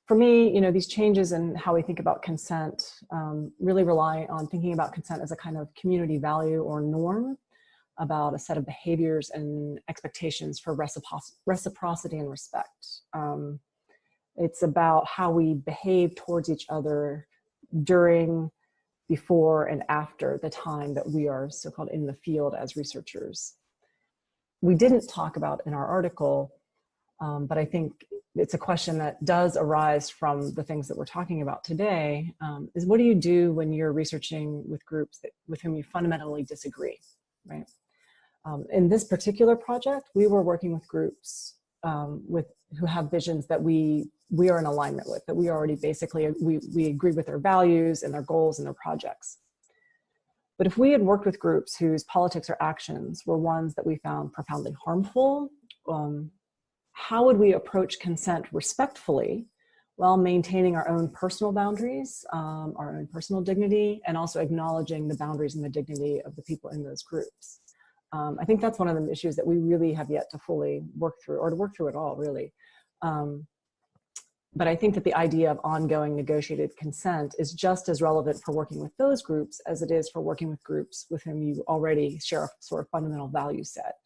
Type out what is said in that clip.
for me, you know, these changes in how we think about consent really rely on thinking about consent as a kind of community value or norm about a set of behaviors and expectations for reciprocity and respect. It's about how we behave towards each other during, before, and after the time that we are so-called in the field as researchers. We didn't talk about in our article, but I think it's a question that does arise from the things that we're talking about today, is what do you do when you're researching with groups with whom you fundamentally disagree, right? In this particular project, we were working with groups who have visions that we are in alignment with, that we already basically, we agree with their values and their goals and their projects. But if we had worked with groups whose politics or actions were ones that we found profoundly harmful, how would we approach consent respectfully while maintaining our own personal boundaries, our own personal dignity, and also acknowledging the boundaries and the dignity of the people in those groups? I think that's one of the issues that we really have yet to fully work through, or to work through at all, really. But I think that the idea of ongoing negotiated consent is just as relevant for working with those groups as it is for working with groups with whom you already share a sort of fundamental value set.